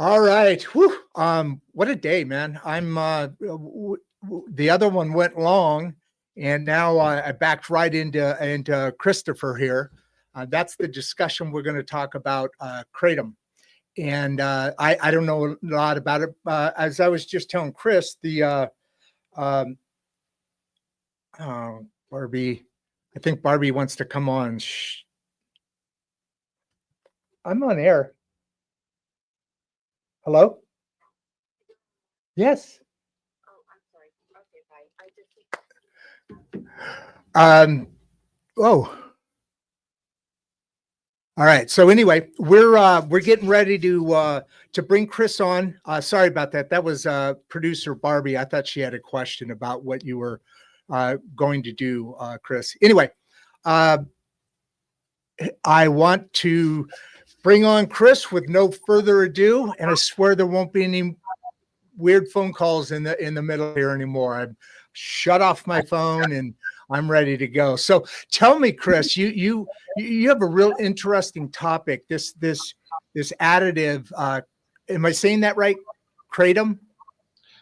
All right. Whew. What a day, man. The other one went long, and now I backed right into Christopher here. That's the discussion we're going to talk about, kratom. And I don't know a lot about it. As I was just telling Chris, um, Barbie, I think Barbie wants to come on. Shh. I'm on air. Hello? Yes. Oh, all right. So anyway, we're getting ready to bring Chris on. Sorry about that. That was producer Barbie. I thought she had a question about what you were going to do, Chris. Anyway, I want to bring on Chris with no further ado, and I swear there won't be any weird phone calls in the middle here anymore. I've shut off my phone and I'm ready to go. So tell me, Chris, you have a real interesting topic. This additive. Am I saying that right? Kratom.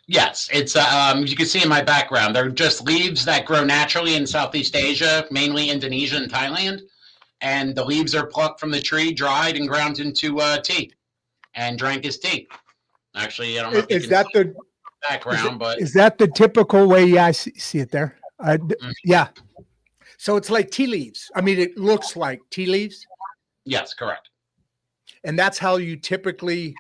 Yes, it's you can see in my background. They're just leaves that grow naturally in Southeast Asia, mainly Indonesia and Thailand. And the leaves are plucked from the tree, dried, and ground into tea, and drank as tea. Actually, I don't know if you can see the background, but is that the typical way? Yeah, I see it there. Yeah. So it's like tea leaves. I mean, it looks like tea leaves. Yes, correct. And that's how you typically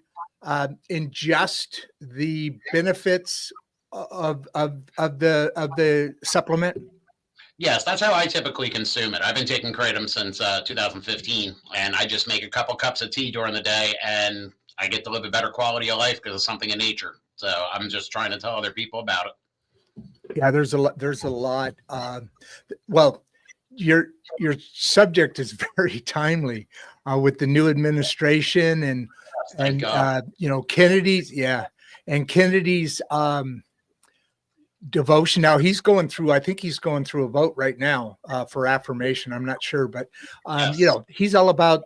ingest the benefits of the supplement. Yes, that's how I typically consume it. I've been taking kratom since 2015, and I just make a couple cups of tea during the day, and I get to live a better quality of life because of something in nature. So I'm just trying to tell other people about it. Yeah, there's a lot. Well, your subject is very timely with the new administration and Kennedy's, and Kennedy's devotion. Now I think he's going through a vote right now for affirmation. I'm not sure, but Yes. He's all about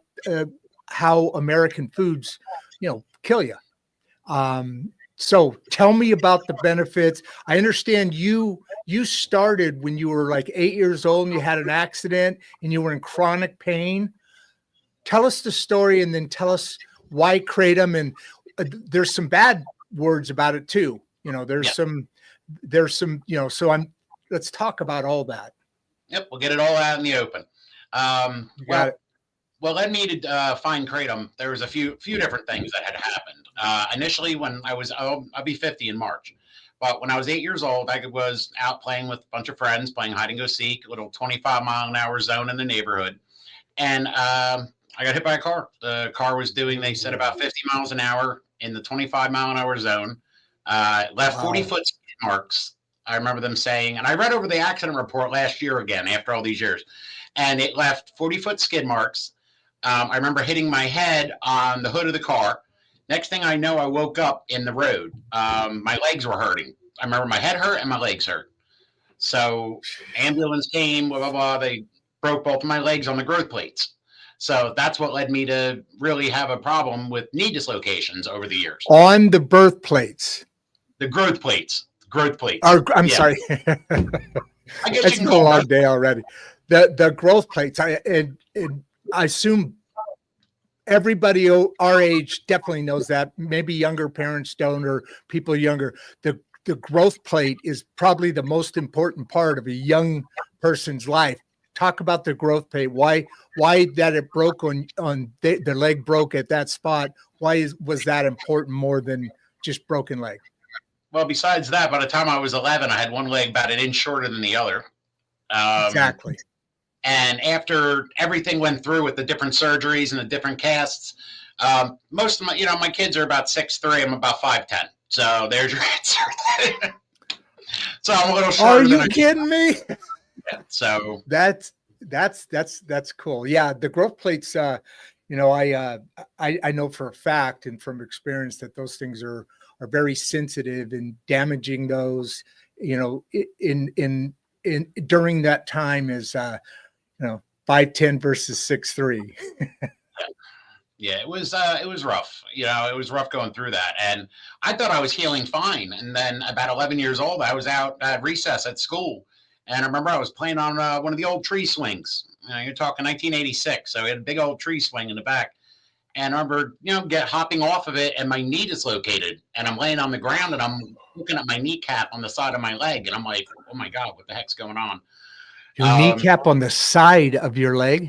how American foods, kill you. So tell me about the benefits. I understand you started when you were like 8 years old and you had an accident and you were in chronic pain. Tell us the story and then tell us why kratom. And there's some bad words about it too. There's some, so let's talk about all that. Yep. We'll get it all out in the open. You got it. What led me to find kratom, there was a few different things that had happened. Initially, when I'll be 50 in March, but when I was 8 years old, I was out playing with a bunch of friends, playing hide and go seek, a little 25-mile-an-hour zone in the neighborhood, and I got hit by a car. The car was doing, they said, about 50 miles an hour in the 25-mile-an-hour zone. Left 40-foot skid marks. I remember them saying, and I read over the accident report last year again after all these years, and it left 40-foot skid marks. I remember hitting my head on the hood of the car. Next thing I know, I woke up in the road. My legs were hurting. I remember my head hurt and my legs hurt. So ambulance came, blah, blah, blah. They broke both of my legs on the growth plates. So that's what led me to really have a problem with knee dislocations over the years. On the birth plates. The growth plates. Growth plates. I'm sorry. It's been a long day already. The growth plates. I assume everybody our age definitely knows that. Maybe younger parents don't, or people younger. The growth plate is probably the most important part of a young person's life. Talk about the growth plate. Why that it broke on the leg broke at that spot? Was that important more than just broken leg? Well, besides that, by the time I was 11, I had one leg about an inch shorter than the other. Exactly. And after everything went through with the different surgeries and the different casts, most of my kids are about 6'3". I'm about 5'10". So there's your answer. So I'm a little shorter. Are you kidding me? Yeah, so that's cool. Yeah, the growth plates. I know for a fact and from experience that those things are very sensitive and damaging those. In during that time is 5'10" versus 6'3". Yeah, it was rough. You know, it was rough going through that. And I thought I was healing fine. And then about 11 years old, I was out at recess at school. And I remember I was playing on one of the old tree swings. You're talking 1986. So we had a big old tree swing in the back. And I remember, get hopping off of it and my knee dislocated. And I'm laying on the ground and I'm looking at my kneecap on the side of my leg. And I'm like, oh my God, what the heck's going on? Your kneecap on the side of your leg?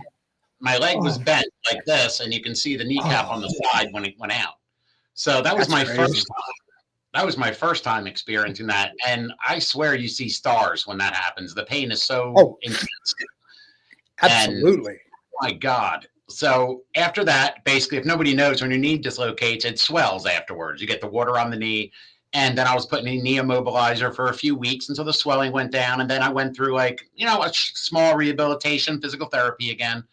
My leg was bent like this, and you can see the kneecap on the side when it went out. So that was my first time. That was my first time experiencing that. And I swear you see stars when that happens. The pain is so intense. Absolutely. And, my God. So after that, basically, if nobody knows, when your knee dislocates, it swells afterwards. You get the water on the knee. And then I was putting in knee immobilizer for a few weeks until the swelling went down. And then I went through a small rehabilitation, physical therapy again.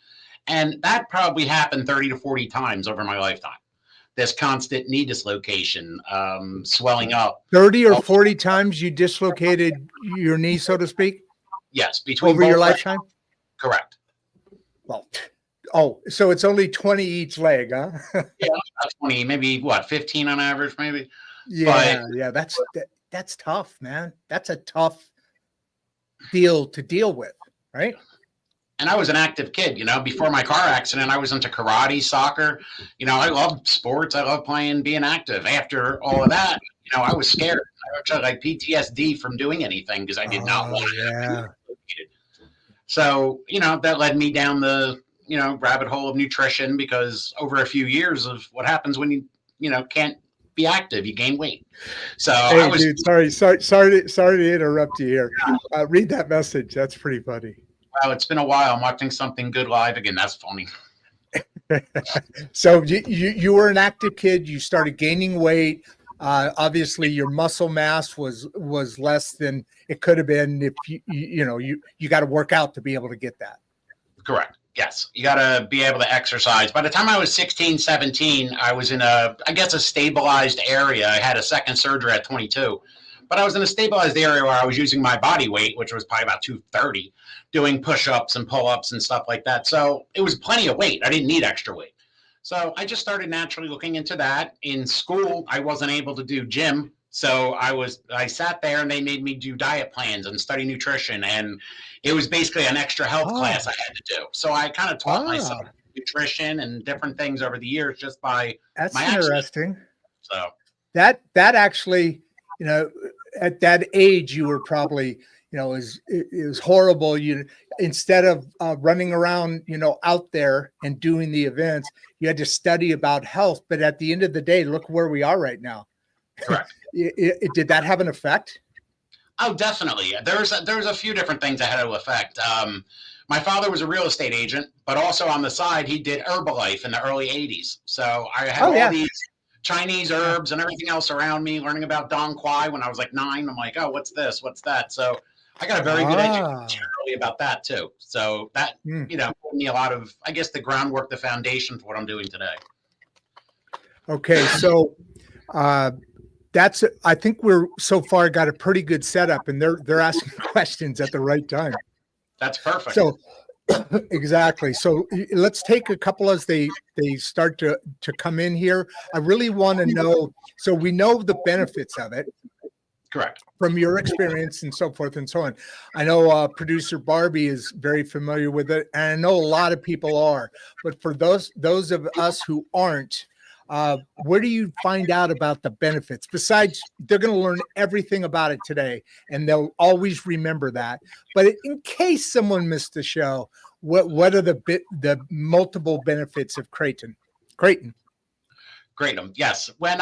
And that probably happened 30 to 40 times over my lifetime. This constant knee dislocation, swelling up. 30 or 40 times you dislocated your knee, so to speak? Yes. Between over your lifetime? Correct. Well, so it's only 20 each leg, huh? Yeah, 20, maybe 15 on average, maybe. Yeah, that's tough, man. That's a tough deal to deal with, right? And I was an active kid, before my car accident, I was into karate, soccer. I love sports. I love being active. After all of that, I was scared. I actually had PTSD from doing anything because I did not want to. So, that led me down the, rabbit hole of nutrition, because over a few years of what happens when you, can't be active, you gain weight. So hey, dude, sorry to interrupt you here. Read that message. That's pretty funny. Wow, it's been a while. I'm watching something good live again. That's funny. So you were an active kid. You started gaining weight. Obviously, your muscle mass was less than it could have been if you got to work out to be able to get that. Correct. Yes. You got to be able to exercise. By the time I was 16, 17, I was in a stabilized area. I had a second surgery at 22. But I was in a stabilized area where I was using my body weight, which was probably about 230, doing push-ups and pull-ups and stuff like that. So it was plenty of weight. I didn't need extra weight. So I just started naturally looking into that. In school, I wasn't able to do gym. So I sat there and they made me do diet plans and study nutrition. And it was basically an extra health class I had to do. So I kind of taught myself nutrition and different things over the years just by my interesting. So that actually, at that age, you were probably, it was horrible. Instead of running around, out there and doing the events, you had to study about health. But at the end of the day, look where we are right now. Correct. Did that have an effect? Oh, definitely. There's a few different things that had an effect. My father was a real estate agent, but also on the side, he did Herbalife in the early 80s. So I had all these Chinese herbs and everything else around me, learning about Daun when I was like 9. I'm like, oh, what's this? What's that? So I got a very good education early about that too. So that, gave me a lot of, the groundwork, the foundation for what I'm doing today. Okay. So, I think we're so far got a pretty good setup, and they're asking questions at the right time. That's perfect. So exactly. So let's take a couple as they start to come in here. I really want to know. So we know the benefits of it. Correct. From your experience and so forth and so on. I know producer Barbie is very familiar with it, and I know a lot of people are. But for those of us who aren't, where do you find out about the benefits? Besides, they're going to learn everything about it today, and they'll always remember that. But in case someone missed the show, what are the multiple benefits of kratom? Kratom, yes. When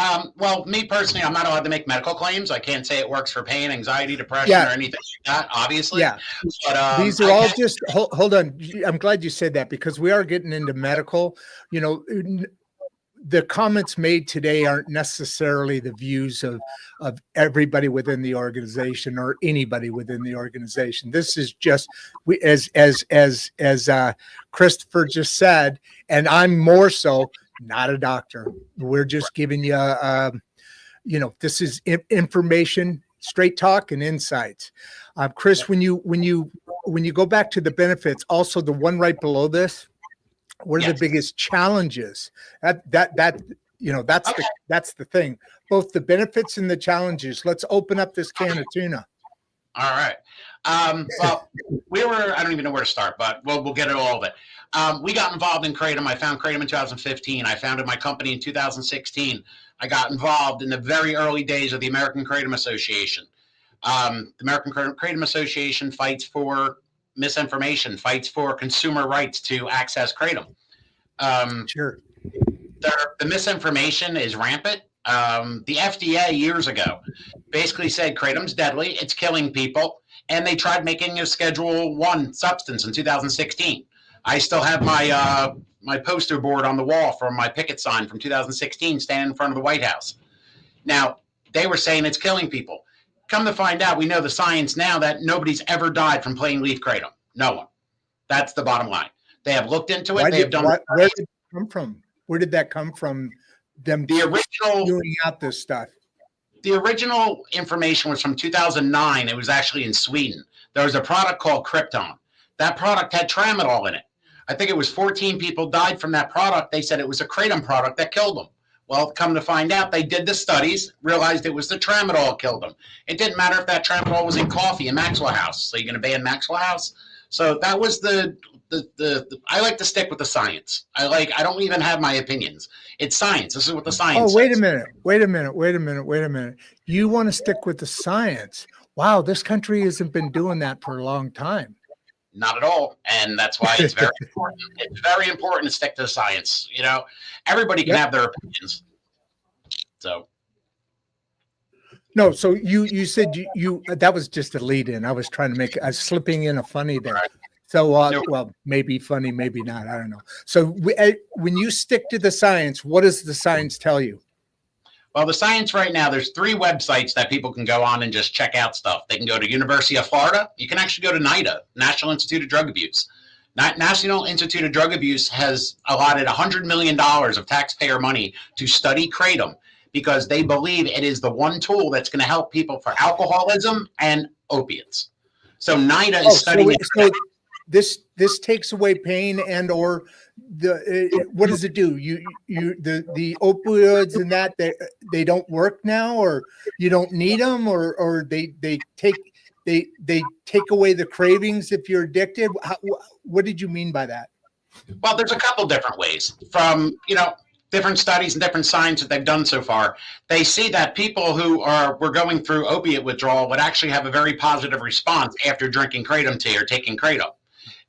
me personally, I'm not allowed to make medical claims. I can't say it works for pain, anxiety, depression, or anything like that, obviously. Yeah. But these are all just hold on. I'm glad you said that, because we are getting into medical. The comments made today aren't necessarily the views of everybody within the organization or anybody within the organization. This is just as Christopher just said, and I'm more so not a doctor. We're just giving you, this is information, straight talk, and insights. Chris, when you go back to the benefits, also the one right below this, What are the biggest challenges? That's the thing. Both the benefits and the challenges. Let's open up this can of tuna. All right. Well, I don't even know where to start, but we'll get it all of it. We got involved in Kratom. I found Kratom in 2015. I founded my company in 2016. I got involved in the very early days of the American Kratom Association. The American Kratom Association fights for misinformation, fights for consumer rights to access kratom. Sure. The misinformation is rampant. The FDA years ago basically said kratom's deadly, it's killing people, and they tried making a Schedule 1 substance in 2016. I still have my poster board on the wall from my picket sign from 2016 standing in front of the White House. Now, they were saying it's killing people. Come to find out, we know the science now that nobody's ever died from plain leaf kratom. No one. That's the bottom line. They have looked into it. Where did it come from? Where did that come from? Them the original doing out this stuff. The original information was from 2009. It was actually in Sweden. There was a product called Krypton. That product had tramadol in it. I think it was 14 people died from that product. They said it was a kratom product that killed them. Well, come to find out, they did the studies, realized it was the tramadol killed them. It didn't matter if that tramadol was in coffee in Maxwell House. So you're going to ban Maxwell House? So that was I like to stick with the science. I don't even have my opinions. It's science. This is what the science wait says. Wait a minute. You want to stick with the science. Wow, this country hasn't been doing that for a long time. Not at all. And that's why it's very important. It's very important to stick to the science. You know, everybody can have their opinions. So. No, so you said you that was just a lead in. I was slipping in a funny there. So, well, maybe funny, maybe not. I don't know. So when you stick to the science, what does the science tell you? Well, the science right now, there's 3 websites that people can go on and just check out stuff. They can go to University of Florida. You can actually go to NIDA, National Institute of Drug Abuse. National Institute of Drug Abuse has allotted $100 million of taxpayer money to study kratom because they believe it is the one tool that's going to help people for alcoholism and opiates. So NIDA is studying it. This takes away pain and or what does it do? The opioids and that they don't work now, or you don't need them, or they take away the cravings if you're addicted. What did you mean by that? Well, there's a couple different ways from different studies and different science that they've done so far. They see that people who were going through opiate withdrawal would actually have a very positive response after drinking kratom tea or taking kratom.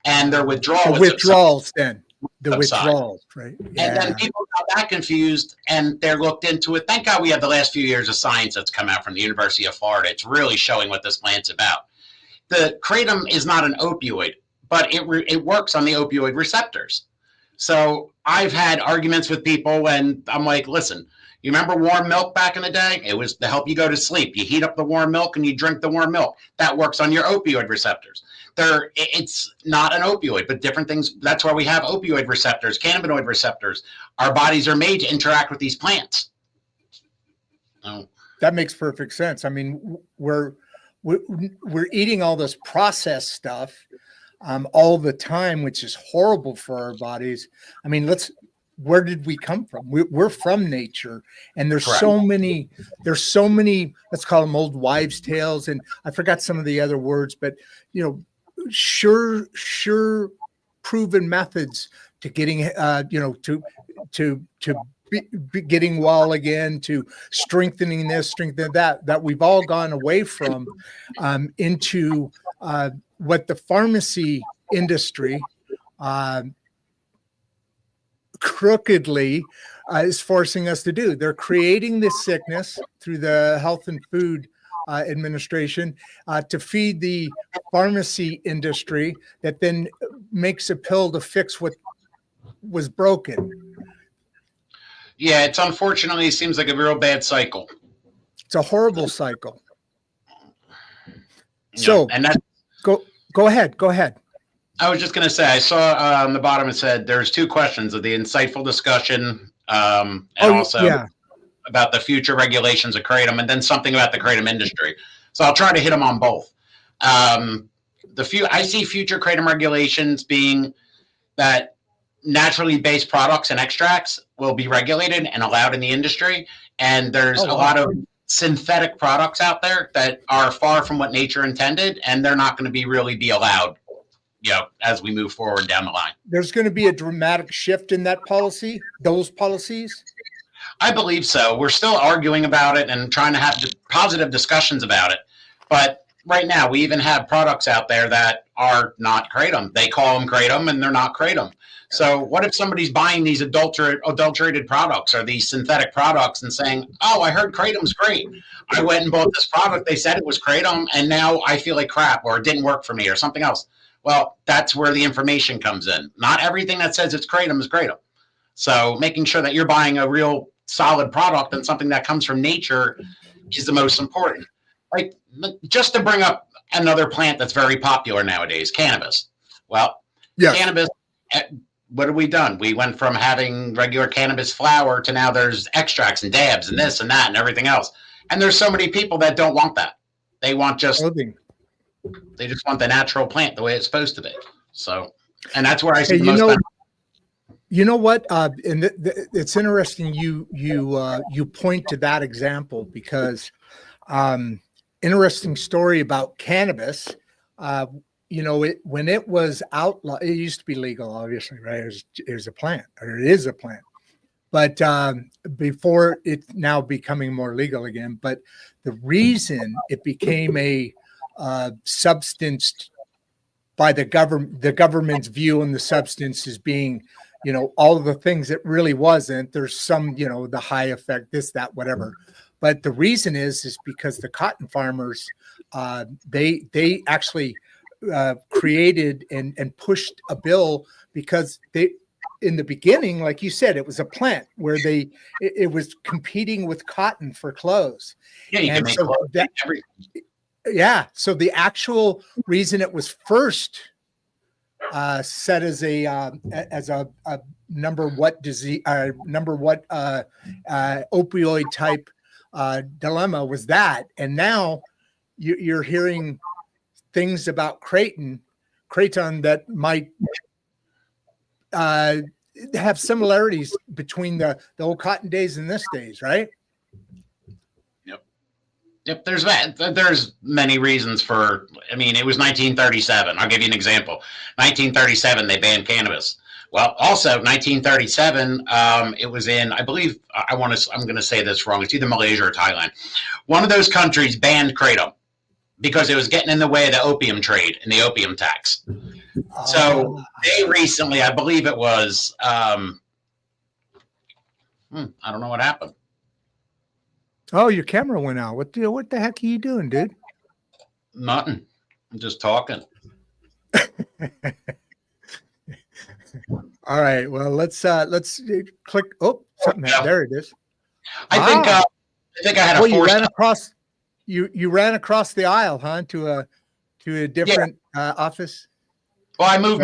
And their withdrawals then. The withdrawals, right? Yeah. And then people got that confused and they're looked into it. Thank God we have the last few years of science that's come out from the University of Florida. It's really showing what this plant's about. The kratom is not an opioid, but it works on the opioid receptors. So I've had arguments with people and I'm like, listen, you remember warm milk back in the day? It was to help you go to sleep. You heat up the warm milk and you drink the warm milk. That works on your opioid receptors. It's not an opioid, but different things. That's why we have opioid receptors, cannabinoid receptors. Our bodies are made to interact with these plants. Oh. That makes perfect sense. I mean, we're eating all this processed stuff all the time, which is horrible for our bodies. I mean, where did we come from? We're from nature, and there's so many, let's call them old wives' tales. And I forgot some of the other words, but sure proven methods to getting, to getting well again, to strengthening this, strengthening that we've all gone away from into what the pharmacy industry crookedly is forcing us to do. They're creating this sickness through the Health and Food Administration to feed the pharmacy industry that then makes a pill to fix what was broken. Yeah, it's unfortunately it seems like a real bad cycle. It's a horrible cycle. So, and that go ahead. I was just going to say, I saw on the bottom it said there's 2 questions of the insightful discussion and also about the future regulations of kratom, and then something about the kratom industry. So I'll try to hit them on both. I see future kratom regulations being that naturally based products and extracts will be regulated and allowed in the industry. And there's Oh, a wow. lot of synthetic products out there that are far from what nature intended, and they're not going to be really be allowed, as we move forward down the line. There's going to be a dramatic shift in that policy, those policies. I believe so. We're still arguing about it and trying to have positive discussions about it. But right now, we even have products out there that are not kratom. They call them kratom, and they're not kratom. So what if somebody's buying these adulterated products or these synthetic products and saying, oh, I heard kratom's great. I went and bought this product. They said it was kratom, and now I feel like crap, or it didn't work for me, or something else. Well, that's where the information comes in. Not everything that says it's kratom is kratom. So making sure that you're buying a real solid product and something that comes from nature is the most important. Like, just to bring up another plant that's very popular nowadays, cannabis. Well, yes. Cannabis, what have we done? We went from having regular cannabis flower to now there's extracts and dabs and this and that and everything else. And there's so many people that don't want that. They want they just want the natural plant the way it's supposed to be. So, and that's where I see the most benefit. You know what? And it's interesting you point to that example because interesting story about cannabis. When it was outlawed, it used to be legal, obviously, right? It was a plant, or it is a plant. But before it's now becoming more legal again. But the reason it became a substance by the government's view on the substance as being, all of the things it really wasn't. There's some, the high effect, this, that, whatever. But the reason is because the cotton farmers, they actually created and pushed a bill because in the beginning, like you said, it was a plant where it was competing with cotton for clothes. Yeah, you can make clothes. Yeah. So the actual reason it was first set as a number what disease, opioid type dilemma was that, and now you're hearing things about kratom that might have similarities between the old cotton days and this days, right? Yep, there's many reasons for. I mean, it was 1937. I'll give you an example. 1937, they banned cannabis. Well, also 1937, it was in, I believe, I'm going to say this wrong. It's either Malaysia or Thailand. One of those countries banned kratom because it was getting in the way of the opium trade and the opium tax. So they recently, I believe it was, I don't know what happened. Oh, your camera went out. What the heck are you doing, dude? Nothing. I'm just talking. All right. Well, let's click. Oh, something. Yeah. There it is. I think I had a you ran across. You ran across the aisle, huh? To a different office. Well, I moved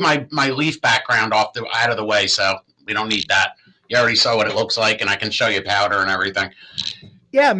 my leaf background out of the way, so we don't need that. You already saw what it looks like, and I can show you powder and everything. Yeah,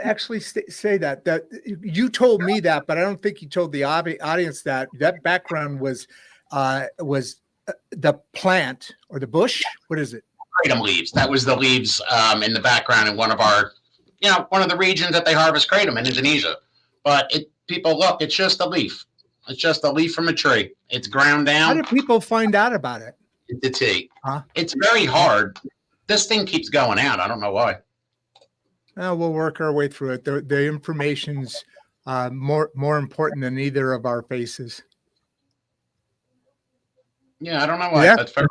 actually say that you told me that, but I don't think you told the audience that background was the plant or the bush. What is it? Kratom leaves. That was the leaves in the background in one of the regions that they harvest kratom in Indonesia. But it's just a leaf. It's just a leaf from a tree. It's ground down. How do people find out about it? The tea. Huh? It's very hard. This thing keeps going out. I don't know why. We'll work our way through it. The information's more important than either of our faces. Yeah, I don't know why. Yeah. That's very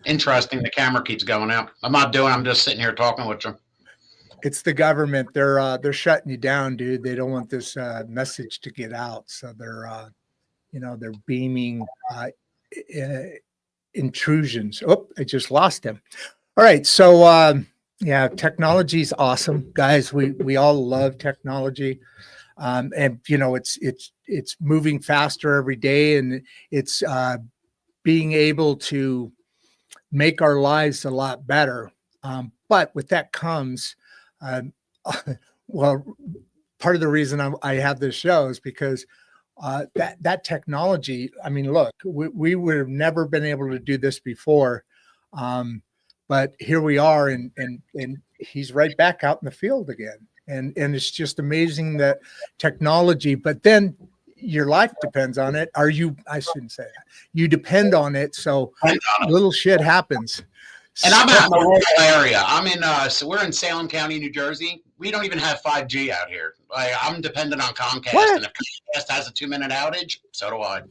interesting. The camera keeps going out. I'm just sitting here talking with you. It's the government. They're shutting you down, dude. They don't want this message to get out, so they're beaming intrusions. Oh, I just lost him. All right, so technology is awesome, guys. We all love technology, and it's moving faster every day, and it's being able to make our lives a lot better. But with that comes, well, part of the reason I have this show is because that technology. I mean, look, we would have never been able to do this before, but here we are, and he's right back out in the field again, and it's just amazing that technology. But then your life depends on it. I shouldn't say that. You depend on it, so little shit happens. And I'm out in the rural area. I'm in, so we're in Salem County, New Jersey. We don't even have 5G out here. Like, I'm dependent on Comcast, What? and if Comcast has a 2-minute outage, so do I.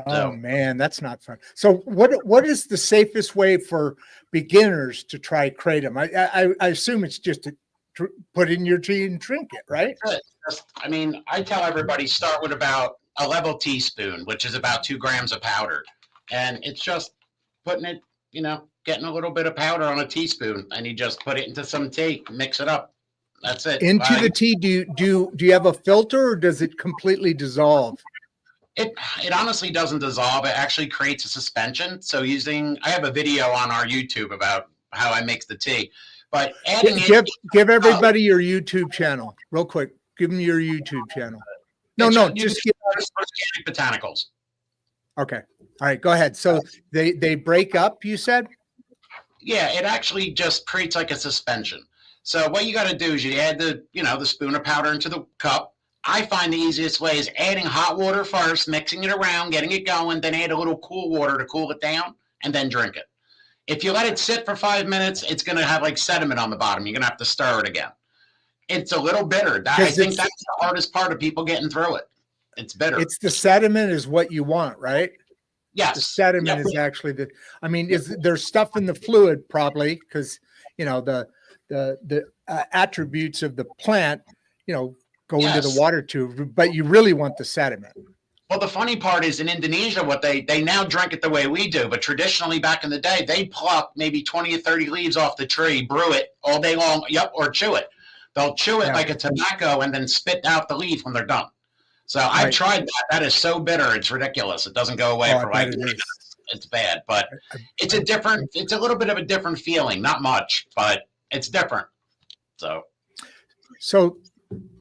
Oh man, that's not fun. So what is the safest way for beginners to try kratom? I assume it's just to put in your tea and drink it, right? I mean, I tell everybody start with about a level teaspoon, which is about 2 grams of powder, and it's just putting it, getting a little bit of powder on a teaspoon, and you just put it into some tea, mix it up. That's it. Into the tea, do you have a filter, or does it completely dissolve? It honestly doesn't dissolve. It actually creates a suspension. So I have a video on our YouTube about how I make the tea. But give everybody your YouTube channel real quick. Give them your YouTube channel. No, just give Botanicals. Okay. All right, go ahead. So they break up, you said? Yeah, it actually just creates like a suspension. So what you got to do is you add the spoon of powder into the cup. I find the easiest way is adding hot water first, mixing it around, getting it going, then add a little cool water to cool it down, and then drink it. If you let it sit for 5 minutes, it's going to have like sediment on the bottom. You're going to have to stir it again. It's a little bitter. I think that's the hardest part of people getting through it. It's bitter. It's the sediment is what you want, right? Yes. The sediment is actually there's stuff in the fluid probably because, the attributes of the plant, go into the water tube, but you really want the sediment. Well, the funny part is in Indonesia, what they now drink it the way we do, but traditionally back in the day, they pluck maybe 20 or 30 leaves off the tree, brew it all day long, or chew it. They'll chew it like a tobacco and then spit out the leaf when they're done. So I've tried that. That is so bitter. It's ridiculous. It doesn't go away for like 3 minutes. It's bad, but it's a little bit of a different feeling. Not much, but it's different. So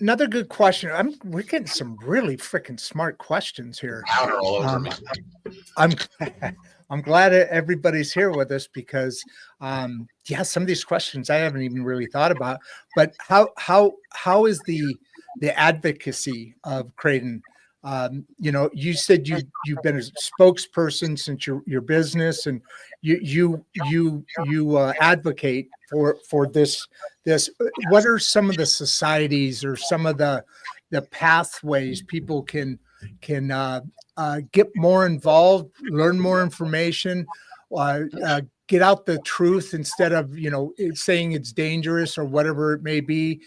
another good question. We're getting some really freaking smart questions here. Powder all over me. I'm glad everybody's here with us because, some of these questions I haven't even really thought about. But how is the advocacy of kratom? You said you've been a spokesperson since your business, and you advocate for this. What are some of the societies or some of the pathways people can get more involved, learn more information, get out the truth instead of saying it's dangerous or whatever it may be?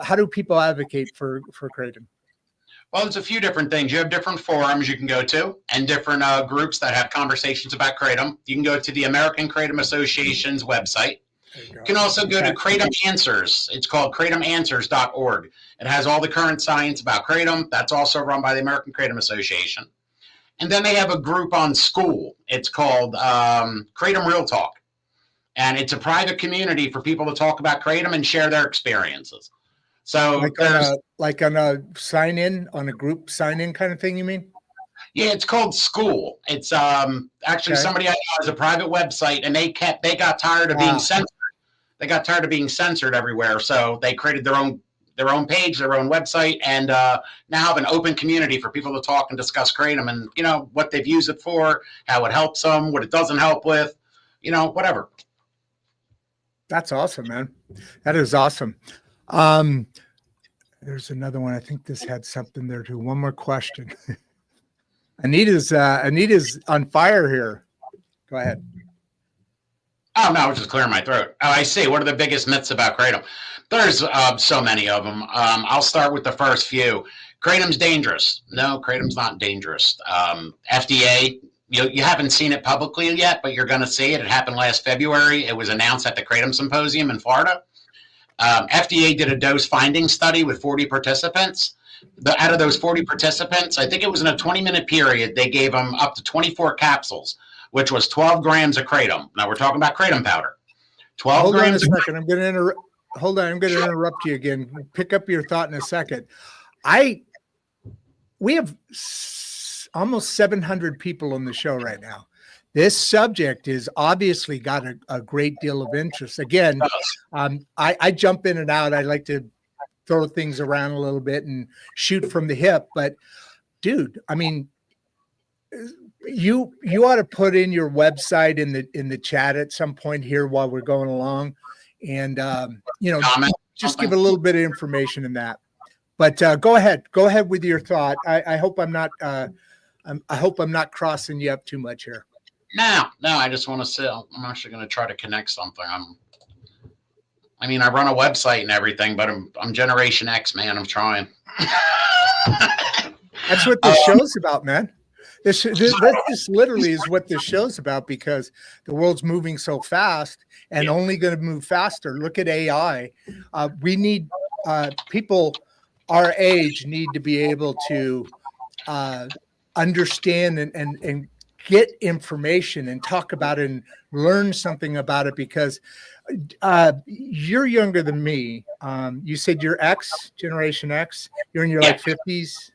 How do people advocate for kratom? Well, there's a few different things. You have different forums you can go to and different groups that have conversations about kratom. You can go to the American Kratom Association's website. You can also go to Kratom Answers. It's called kratomanswers.org. It has all the current science about kratom. That's also run by the American Kratom Association. And then they have a group on School. It's called Kratom Real Talk. And it's a private community for people to talk about kratom and share their experiences. So like on a group sign in kind of thing, you mean? Yeah, it's called School. It's actually somebody I know has a private website, and they got tired of being censored. They got tired of being censored everywhere, so they created their own page, their own website, and now have an open community for people to talk and discuss kratom and what they've used it for, how it helps them, what it doesn't help with, whatever. That's awesome, man. That is awesome. There's another one. I think this had something there too. One more question. Anita's on fire here. Go ahead. Oh, no, I was just clearing my throat. Oh, I see. What are the biggest myths about kratom? There's so many of them. I'll start with the first few. Kratom's dangerous. No, kratom's not dangerous. FDA, you haven't seen it publicly yet, but you're going to see it. It happened last February. It was announced at the Kratom Symposium in Florida. FDA did a dose finding study with 40 participants. Out of those 40 participants, I think it was in a 20-minute period, they gave them up to 24 capsules, which was 12 grams of kratom. Now we're talking about kratom powder. 12 Hold grams. On a second. I'm going to interrupt you again. Pick up your thought in a second. we have almost 700 people on the show right now. This subject is obviously got a great deal of interest. Again, I jump in and out. I like to throw things around a little bit and shoot from the hip. But dude, I mean, you ought to put in your website in the chat at some point here while we're going along, and just give a little bit of information in that. But go ahead with your thought. I hope I'm not I hope I'm not crossing you up too much here. No, I just want to say I'm actually going to try to connect something. I run a website and everything, but I'm Generation X, man. I'm trying. That's what this show's about, man. This literally is what this show's about, because the world's moving so fast and only going to move faster. Look at AI. We need people our age need to be able to understand and get information and talk about it and learn something about it, because you're younger than me. You said you're X, Generation X. You're in your like 50s.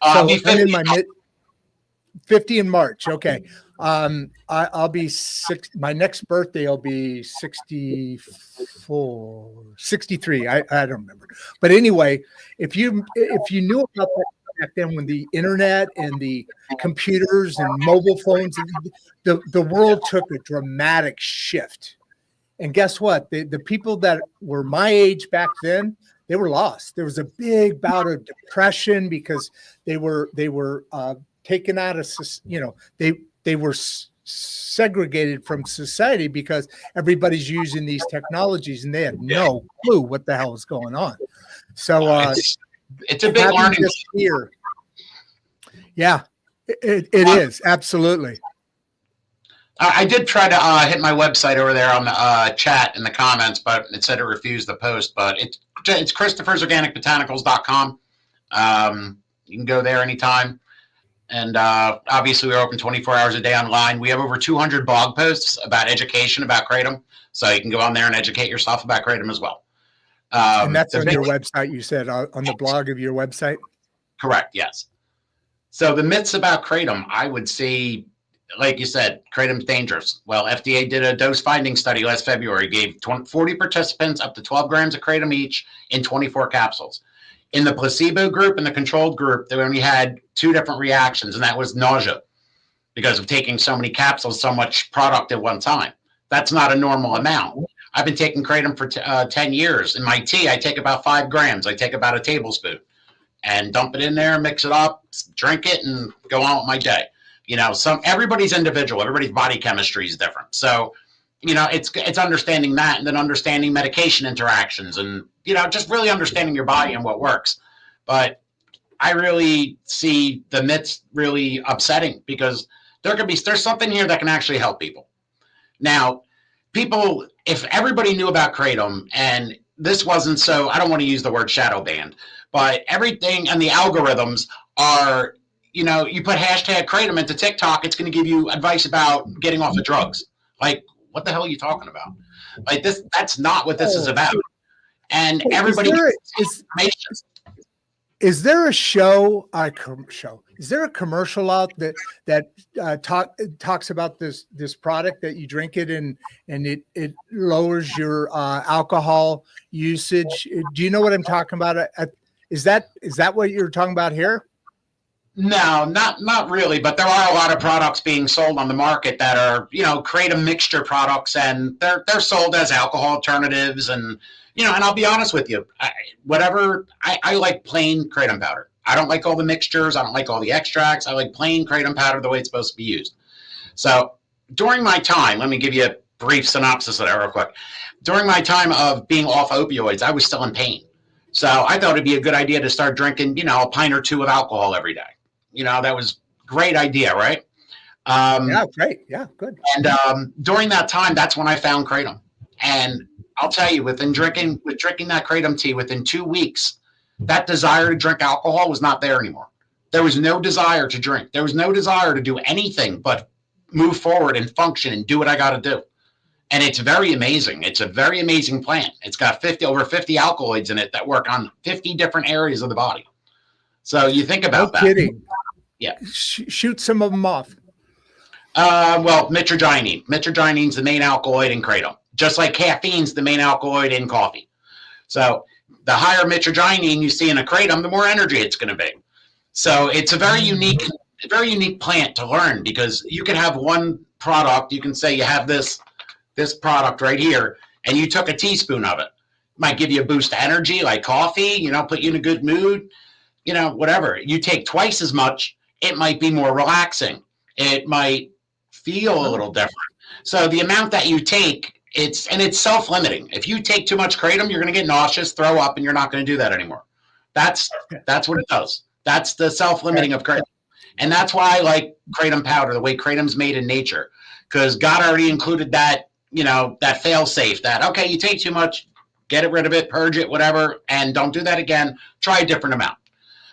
So I'm in my mid 50 in March. Okay. I'll be my next birthday will be 63. I don't remember. But anyway, if you knew about that back then, when the internet and the computers and mobile phones, the world took a dramatic shift. And guess what? The people that were my age back then, they were lost. There was a big bout of depression because they were taken out of, they were segregated from society because everybody's using these technologies and they had no clue what the hell was going on. So it's a big learning here. Yeah, it is. Absolutely. I did try to hit my website over there on the chat in the comments, but it said it refused the post. But it's Christopher'sOrganicBotanicals.com. You can go there anytime. And obviously, we're open 24 hours a day online. We have over 200 blog posts about education about kratom. So you can go on there and educate yourself about kratom as well. And that's on your website, you said, on the blog of your website? Correct, yes. So the myths about kratom, I would say, like you said, kratom's dangerous. Well, FDA did a dose finding study last February, gave 40 participants up to 12 grams of kratom each in 24 capsules. In the placebo group and the controlled group, they only had 2 different reactions, and that was nausea because of taking so many capsules, so much product at one time. That's not a normal amount. I've been taking kratom for 10 years. In my tea, I take about 5 grams. I take about a tablespoon and dump it in there, mix it up, drink it, and go on with my day. Everybody's individual. Everybody's body chemistry is different. So, it's understanding that, and then understanding medication interactions, and, just really understanding your body and what works. But I really see the myths really upsetting, because there's something here that can actually help people. Now, if everybody knew about kratom, and this wasn't so, I don't want to use the word shadow banned, but everything and the algorithms are, you put hashtag kratom into TikTok, it's going to give you advice about getting off of drugs. Like, what the hell are you talking about? Like, that's not what this is about. And everybody is there a show? Is there a commercial out that talks about this product that you drink it and it lowers your alcohol usage? Do you know what I'm talking about? Is that what you're talking about here? No, not really. But there are a lot of products being sold on the market that are, kratom mixture products, and they're sold as alcohol alternatives. And, and I'll be honest with you, I like plain kratom powder. I don't like all the mixtures. I don't like all the extracts. I like plain kratom powder the way it's supposed to be used. So during my time, let me give you a brief synopsis of that real quick. During my time of being off opioids, I was still in pain. So I thought it'd be a good idea to start drinking, a pint or 2 of alcohol every day. That was a great idea, right? Yeah, great. Yeah, good. And during that time, that's when I found kratom. And I'll tell you, with drinking that kratom tea, within 2 weeks, that desire to drink alcohol was not there anymore. There was no desire to drink. There was no desire to do anything but move forward and function and do what I got to do. And it's very amazing. It's a very amazing plant. It's got over 50 alkaloids in it that work on 50 different areas of the body. So you think about No that. kidding. Yeah. Shoot some of them off. Well, mitragynine. Mitragynine is the main alkaloid in kratom, just like caffeine's the main alkaloid in coffee. So the higher mitragynine you see in a kratom, the more energy it's going to be. So it's a very unique plant to learn, because you can have one product. You can say you have this product right here, and you took a teaspoon of it. Might give you a boost of energy, like coffee. Put you in a good mood. Whatever. You take twice as much, it might be more relaxing. It might feel a little different. So the amount that you take, it's self-limiting. If you take too much kratom, you're going to get nauseous, throw up, and you're not going to do that anymore. That's what it does. That's the self-limiting of kratom. And that's why I like kratom powder, the way kratom's made in nature, because God already included that, that fail-safe, that, okay, you take too much, get rid of it, purge it, whatever, and don't do that again. Try a different amount.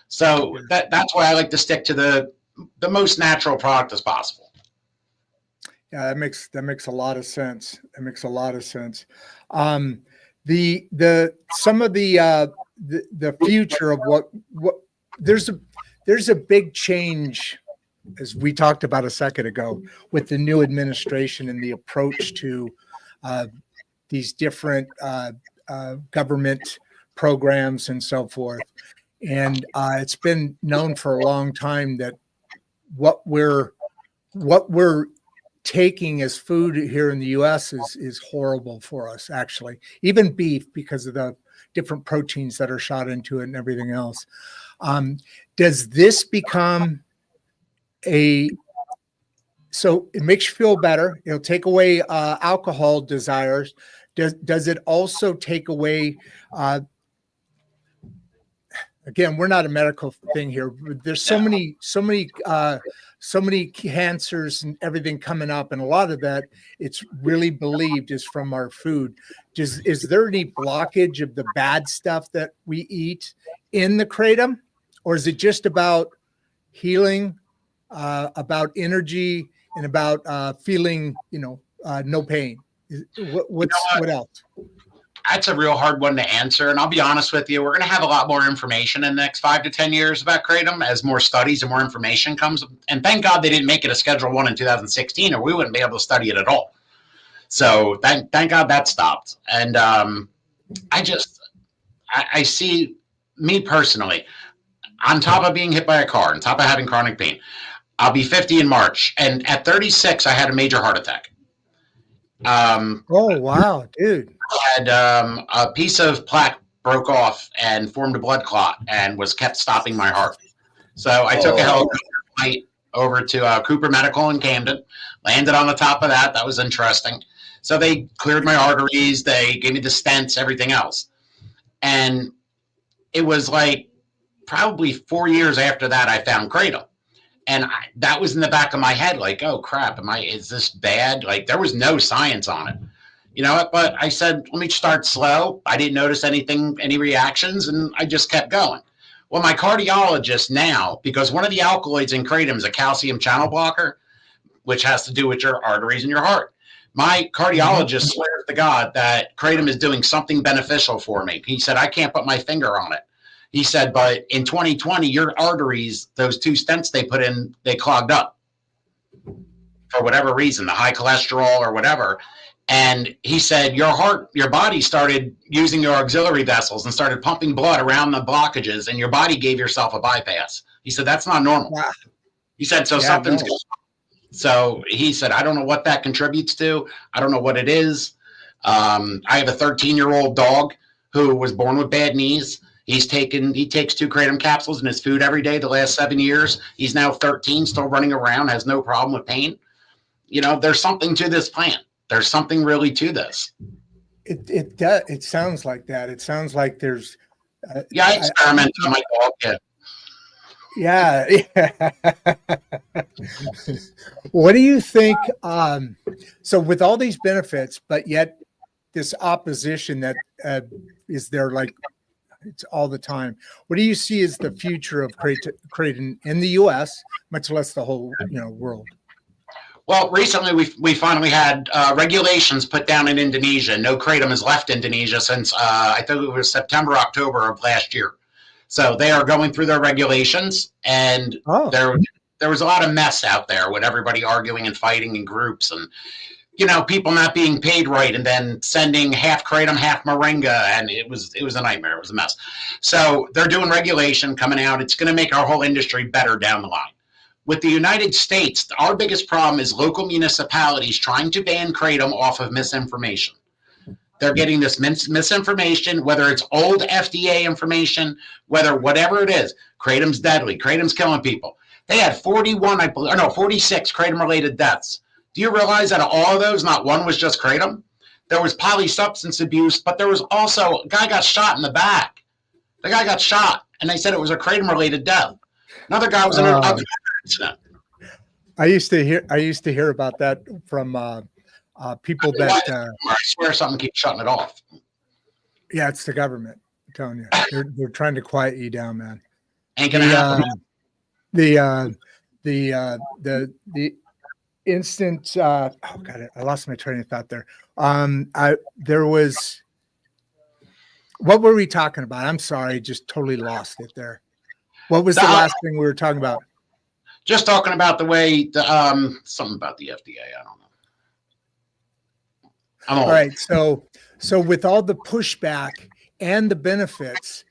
So that's why I like to stick to the most natural product as possible. Yeah, that makes a lot of sense. That makes a lot of sense. Some of the future of what there's a big change, as we talked about a second ago, with the new administration and the approach to these different government programs and so forth. And it's been known for a long time that what we're taking as food here in the U.S. is horrible for us, actually. Even beef, because of the different proteins that are shot into it and everything else. Does this become so it makes you feel better? It'll take away alcohol desires. Does it also take away? Again, we're not a medical thing here. There's so many cancers and everything coming up, and a lot of that, it's really believed, is from our food. Is there any blockage of the bad stuff that we eat in the kratom, or is it just about healing, about energy, and about feeling, no pain? What else? That's a real hard one to answer. And I'll be honest with you, we're going to have a lot more information in the next 5 to 10 years about kratom as more studies and more information comes. And thank God they didn't make it a Schedule 1 in 2016, or we wouldn't be able to study it at all. So thank God that stopped. And I see, me personally, on top of being hit by a car, on top of having chronic pain, I'll be 50 in March. And at 36, I had a major heart attack. Oh, wow, dude. I had a piece of plaque broke off and formed a blood clot and was kept stopping my heart. So I took a helicopter flight over to Cooper Medical in Camden, landed on the top of that. That was interesting. So they cleared my arteries. They gave me the stents, everything else. And it was like probably 4 years after that, I found kratom. And that was in the back of my head, like, oh crap, is this bad? Like, there was no science on it, but I said, let me start slow. I didn't notice any reactions, and I just kept going. Well, my cardiologist now, because one of the alkaloids in kratom is a calcium channel blocker, which has to do with your arteries and your heart. My cardiologist swears to God that kratom is doing something beneficial for me. He said, I can't put my finger on it. He said, but in 2020, your arteries, those 2 stents they put in, they clogged up for whatever reason, the high cholesterol or whatever. And he said, your body started using your auxiliary vessels and started pumping blood around the blockages, and your body gave yourself a bypass. He said, that's not normal. Wow. He said, so something's going on. So he said, I don't know what that contributes to. I don't know what it is. I have a 13-year-old dog who was born with bad knees. He takes 2 kratom capsules in his food every day the last 7 years. He's now 13, still running around, has no problem with pain. There's something to this plant. There's something really to this. It does. It sounds like that. It sounds like there's. I experimented on my dog. Yeah. What do you think? So with all these benefits, but yet this opposition that is there, like, it's all the time. What do you see as the future of kratom in the U.S., much less the whole world? Well, recently we finally had regulations put down in Indonesia. No kratom has left Indonesia since I think it was September, October of last year. So they are going through their regulations, and there was a lot of mess out there with everybody arguing and fighting in groups, and people not being paid right, and then sending half kratom, half moringa, and it was a nightmare. It was a mess. So they're doing regulation coming out. It's going to make our whole industry better down the line. With the United States, our biggest problem is local municipalities trying to ban kratom off of misinformation. They're getting this misinformation, whether it's old FDA information, whatever it is. Kratom's deadly. Kratom's killing people. They had 46 kratom-related deaths. Do you realize that of all of those, not one was just kratom? There was polysubstance abuse, but there was also a guy got shot in the back. The guy got shot, and they said it was a kratom-related death. Another guy was in an accident. I used to hear about that from people that. I swear something keeps shutting it off. Yeah, it's the government. I'm telling you, they're trying to quiet you down, man. Ain't gonna happen. The instant. Oh God, I lost my train of thought there. There was. What were we talking about? I'm sorry, just totally lost it there. What was the last thing we were talking about? Just talking about the way something about the FDA. I don't know. All right. So with all the pushback and the benefits,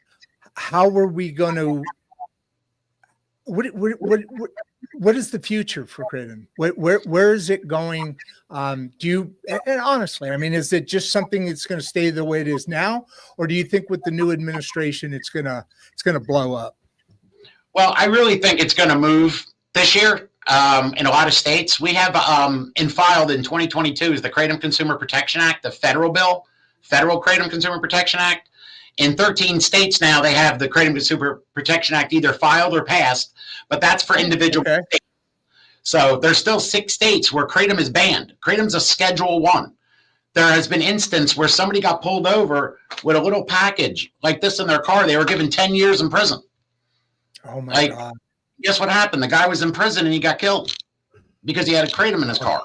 how are we going to? What is the future for kratom? Where is it going? And honestly, I mean, is it just something that's going to stay the way it is now, or do you think with the new administration it's gonna blow up? Well, I really think it's going to move this year. In a lot of states, we have filed in 2022 is the Kratom Consumer Protection Act, the federal bill, Federal Kratom Consumer Protection Act. In 13 states now, they have the Kratom Consumer Protection Act either filed or passed, but that's for individual states. So there's still 6 states where kratom is banned. Kratom's a Schedule 1. There has been instance where somebody got pulled over with a little package like this in their car. They were given 10 years in prison. Oh my God. Guess what happened? The guy was in prison and he got killed because he had a kratom in his car.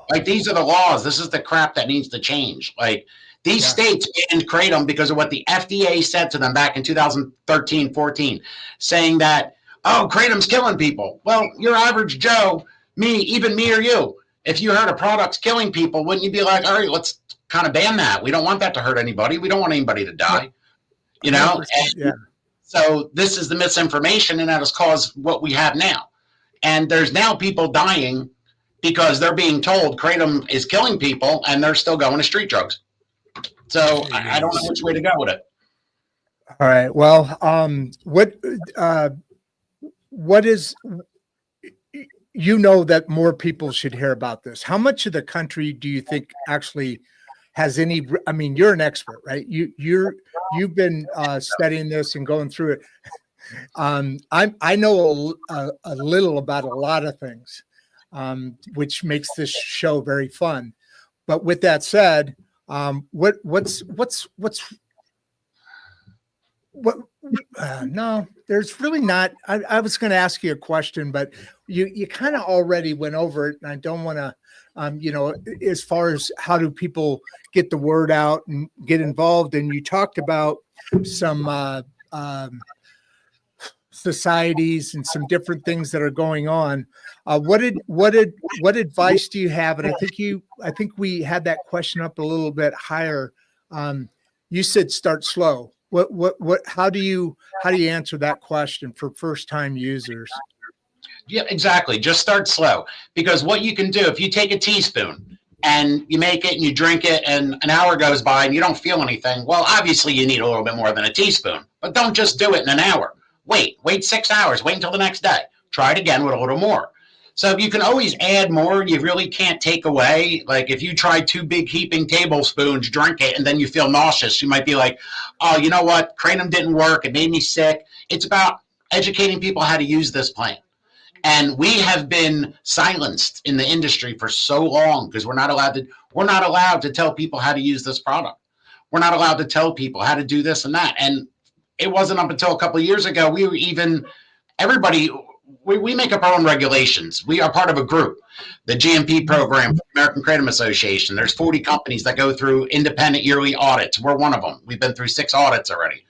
Like, these are the laws. This is the crap that needs to change. Like, these states banned kratom because of what the FDA said to them back in 2013, 14, saying that, oh, kratom's killing people. Well, your average Joe, even me or you, if you heard a product's killing people, wouldn't you be like, all right, let's kind of ban that. We don't want that to hurt anybody. We don't want anybody to die, So this is the misinformation, and that has caused what we have now. And there's now people dying because they're being told kratom is killing people, and they're still going to street drugs. So I don't know which way to go with it. All right. Well, what is, that more people should hear about this? How much of the country do you think actually has any? I mean, you're an expert, right? You've been studying this and going through it. I know a little about a lot of things, which makes this show very fun. But with that said, what's no, there's really not. I was going to ask you a question, but you kind of already went over it, and I don't want to, as far as how do people get the word out and get involved. And you talked about some societies and some different things that are going on. What advice do you have? And I think we had that question up a little bit higher. You said start slow. How do you answer that question for first time users? Yeah, exactly. Just start slow, because what you can do, if you take a teaspoon and you make it and you drink it and an hour goes by and you don't feel anything, well, obviously you need a little bit more than a teaspoon, but don't just do it in an hour. Wait 6 hours, wait until the next day. Try it again with a little more. So you can always add more. You really can't take away. Like, if you try 2 big heaping tablespoons, drink it, and then you feel nauseous, you might be like, oh, you know what? Kratom didn't work. It made me sick. It's about educating people how to use this plant. And we have been silenced in the industry for so long because we're not allowed to tell people how to use this product. We're not allowed to tell people how to do this and that. And it wasn't up until a couple of years ago, we make up our own regulations. We are part of a group, the GMP program, American Kratom Association. There's 40 companies that go through independent yearly audits. We're one of them. We've been through 6 audits already.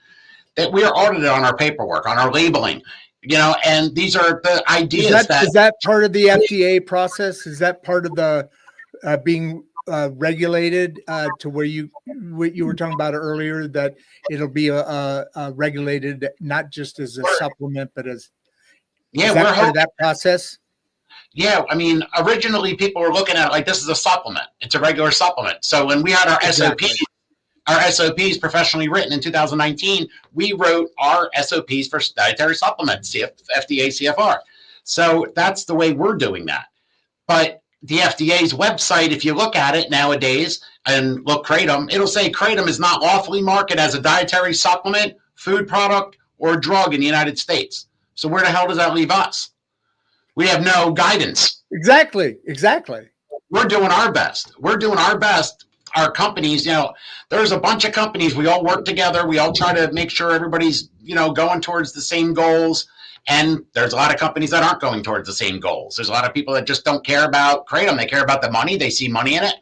that we are audited on our paperwork, on our labeling, and these are the ideas is that part of the FDA process? Is that part of the being regulated to where what you were talking about earlier, that it'll be regulated not just as a supplement, but as is that part of that process? Yeah, I mean, originally people were looking at it like this is a supplement. It's a regular supplement. So when we had our SOPs professionally written in 2019, we wrote our SOPs for dietary supplements, FDA CFR. So that's the way we're doing that. But the FDA's website, if you look at it nowadays and look kratom, it'll say kratom is not lawfully marketed as a dietary supplement, food product, or drug in the United States. So where the hell does that leave us? We have no guidance. Exactly. We're doing our best. Our companies, there's a bunch of companies. We all work together. We all try to make sure everybody's, going towards the same goals. And there's a lot of companies that aren't going towards the same goals. There's a lot of people that just don't care about kratom. They care about the money. They see money in it.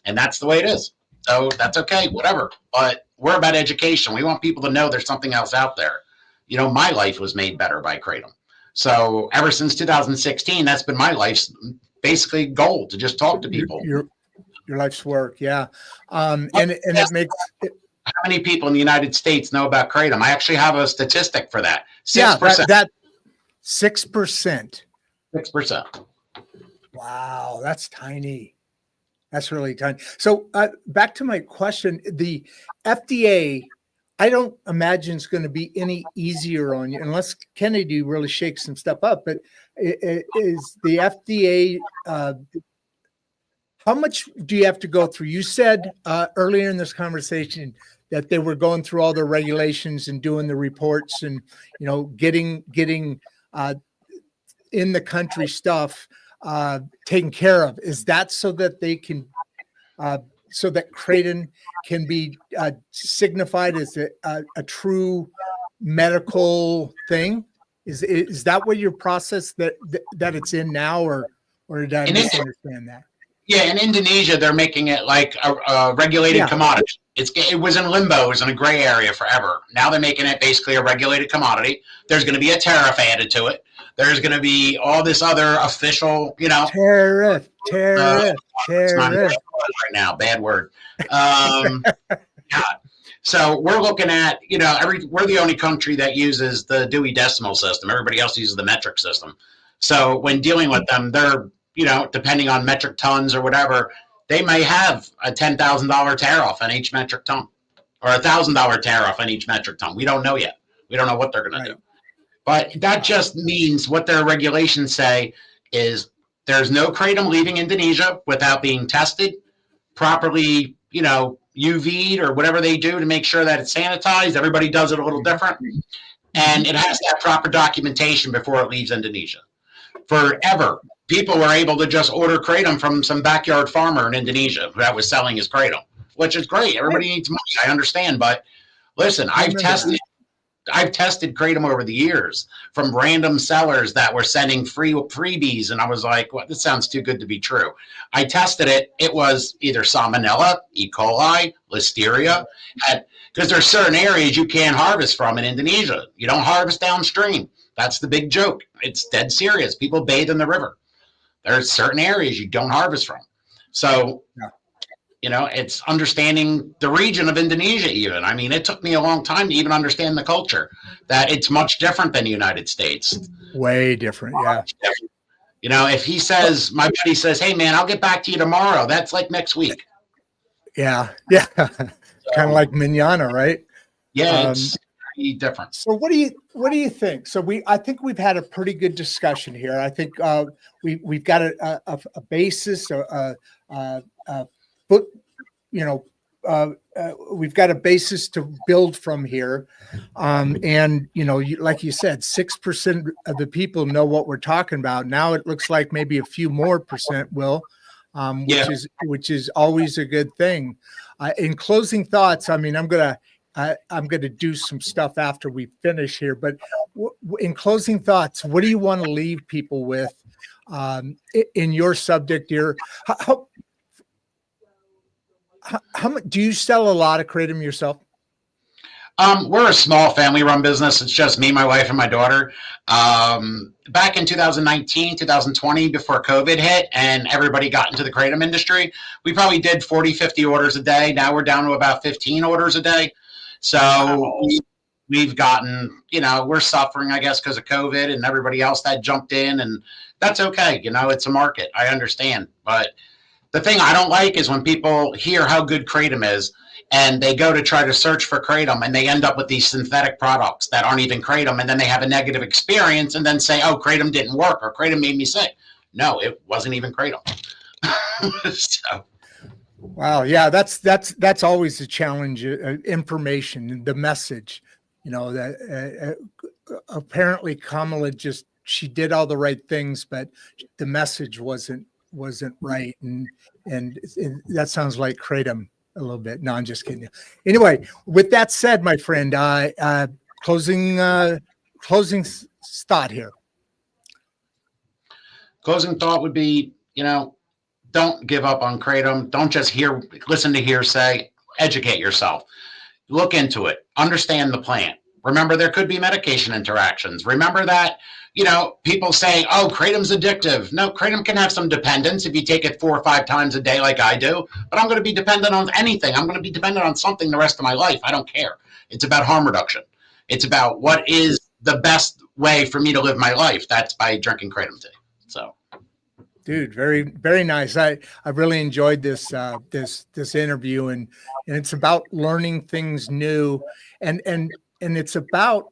And that's the way it is. So that's okay, whatever. But we're about education. We want people to know there's something else out there. My life was made better by kratom. So ever since 2016, that's been my life's basically goal, to just talk to people. Your life's work, yeah. And it makes how many people in the United States know about kratom? I actually have a statistic for that. 6%. Yeah, that 6%. 6%. Wow, that's tiny. That's really tiny. So back to my question, the FDA, I don't imagine it's going to be any easier on you unless Kennedy really shakes some stuff up. But is the FDA, how much do you have to go through? You said earlier in this conversation that they were going through all the regulations and doing the reports and, getting in the country stuff taken care of. Is that so that they can, so that kratom can be signified as a true medical thing? Is that what your process that it's in now, or did I misunderstand that? Yeah, in Indonesia, they're making it like a regulated commodity. It was in limbo, it was in a gray area forever. Now they're making it basically a regulated commodity. There's going to be a tariff added to it. There's going to be all this other official, tariff. It's not right now, bad word. Yeah. So we're looking at, we're the only country that uses the Dewey Decimal System. Everybody else uses the metric system. So when dealing with them, they're, depending on metric tons or whatever, they may have a $10,000 tariff on each metric ton, or $1,000 tariff on each metric ton. We don't know yet. We don't know what they're going to do. But that just means what their regulations say is there's no kratom leaving Indonesia without being tested, properly, UV'd or whatever they do to make sure that it's sanitized. Everybody does it a little different. And it has to have proper documentation before it leaves Indonesia. Forever, people were able to just order kratom from some backyard farmer in Indonesia that was selling his kratom, which is great. Everybody needs money. I understand. But listen, I've tested kratom over the years from random sellers that were sending freebies. And I was like, well, this sounds too good to be true. I tested it. It was either salmonella, E. coli, listeria, because there's certain areas you can't harvest from in Indonesia. You don't harvest downstream. That's the big joke. It's dead serious. People bathe in the river. There's certain areas you don't harvest from. So, it's understanding the region of Indonesia even. I mean, it took me a long time to even understand the culture, that it's much different than the United States. Way different, yeah. If he says, my buddy says, hey, man, I'll get back to you tomorrow. That's like next week. Yeah. Kind of like manana, right? Yeah, it's pretty different. So what do you think? So I think we've had a pretty good discussion here. I think we've got a basis, we've got a basis to build from here. And, like you said, 6% of the people know what we're talking about. Now it looks like maybe a few more percent will, which is always a good thing. In closing thoughts, I mean, I'm going to do some stuff after we finish here, but in closing thoughts, what do you want to leave people with in your subject here? How much do you sell a lot of kratom yourself? We're a small family-run business. It's just me, my wife, and my daughter. Back in 2019, 2020, before COVID hit and everybody got into the kratom industry, we probably did 40, 50 orders a day. Now we're down to about 15 orders a day. So Wow. we've gotten, we're suffering, I guess, because of COVID and everybody else that jumped in, and that's okay. It's a market. I understand. But the thing I don't like is when people hear how good kratom is and they go to try to search for kratom and they end up with these synthetic products that aren't even kratom, and then they have a negative experience and then say, oh, kratom didn't work or kratom made me sick. No, it wasn't even kratom. So. Wow. Yeah, that's always a challenge. Information, the message, that apparently Kamala she did all the right things, but the message wasn't right. And that sounds like kratom a little bit. No, I'm just kidding. Anyway, with that said, my friend, closing thought here. Closing thought would be, don't give up on kratom. Don't just listen to hearsay. Educate yourself. Look into it. Understand the plant. Remember, there could be medication interactions. Remember that, people say, oh, kratom's addictive. No, kratom can have some dependence if you take it 4 or 5 times a day like I do. But I'm going to be dependent on anything. I'm going to be dependent on something the rest of my life. I don't care. It's about harm reduction. It's about what is the best way for me to live my life. That's by drinking kratom tea. So. Dude, very, very nice. I really enjoyed this interview, and it's about learning things new, and it's about,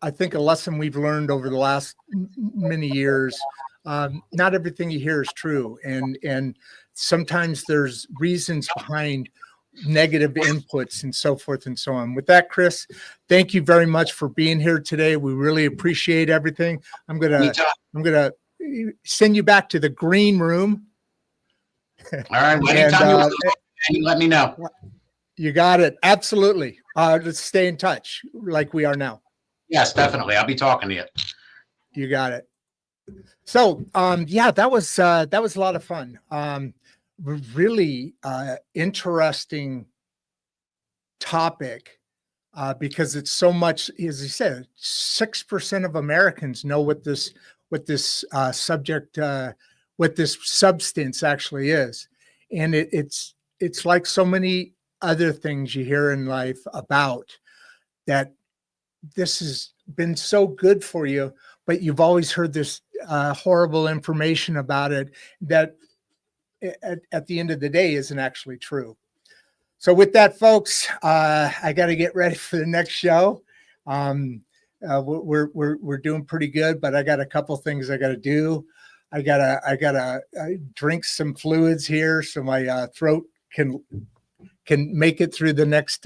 I think, a lesson we've learned over the last many years. Not everything you hear is true, and sometimes there's reasons behind negative inputs and so forth and so on. With that, Chris, thank you very much for being here today. We really appreciate everything. I'm gonna send you back to the green room. All right. Anytime you let me know. You got it. Absolutely. Let's stay in touch like we are now. Yes, definitely. I'll be talking to you. You got it. So, yeah, that was a lot of fun. Really interesting topic because it's so much, as you said, 6% of Americans know what this subject, what this substance actually is. And it's like so many other things you hear in life about that this has been so good for you, but you've always heard this horrible information about it that at the end of the day isn't actually true. So with that, folks, I got to get ready for the next show. We're doing pretty good, but I got a couple things I got to do. I gotta drink some fluids here so my throat can make it through the next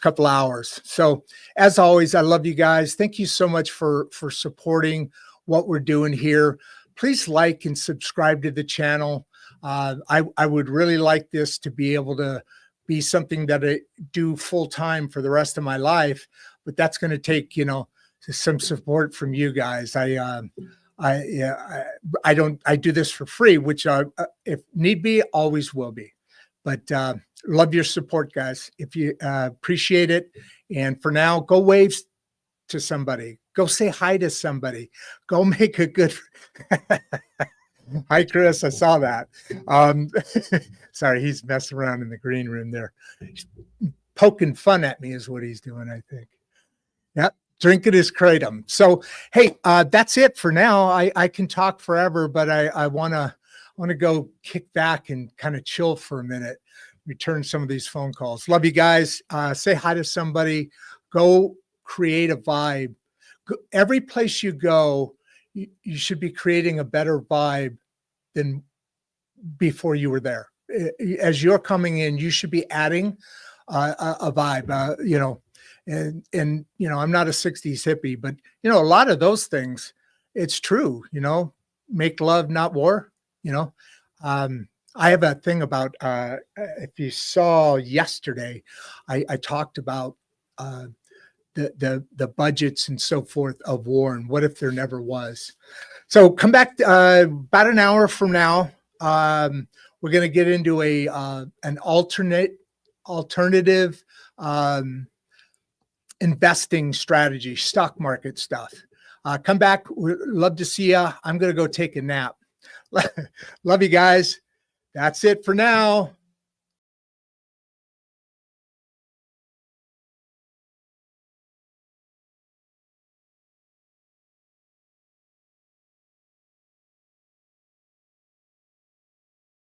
couple hours. So as always, I love you guys. Thank you so much for supporting what we're doing here. Please like and subscribe to the channel. I would really like this to be able to be something that I do full time for the rest of my life, but that's going to take, some support from you guys. I do this for free, which if need be, always will be. But love your support, guys. If you appreciate it. And for now, go wave to somebody. Go say hi to somebody. Go make a good. Hi, Chris. I saw that. Sorry, he's messing around in the green room there. He's poking fun at me is what he's doing, I think. Yep. Drinking his kratom. So, hey, that's it for now. I can talk forever, but I want to go kick back and kind of chill for a minute, return some of these phone calls. Love you guys. Say hi to somebody. Go create a vibe. Every place you go, you should be creating a better vibe than before you were there. As you're coming in, you should be adding a vibe, and I'm not a 60s hippie, but a lot of those things, it's true, make love, not war. I have a thing about, if you saw yesterday, I talked about the budgets and so forth of war, and what if there never was. So come back about an hour from now. We're going to get into an alternative investing strategy, stock market stuff. Come back. We'd love to see you. I'm going to go take a nap. Love you guys. That's it for now.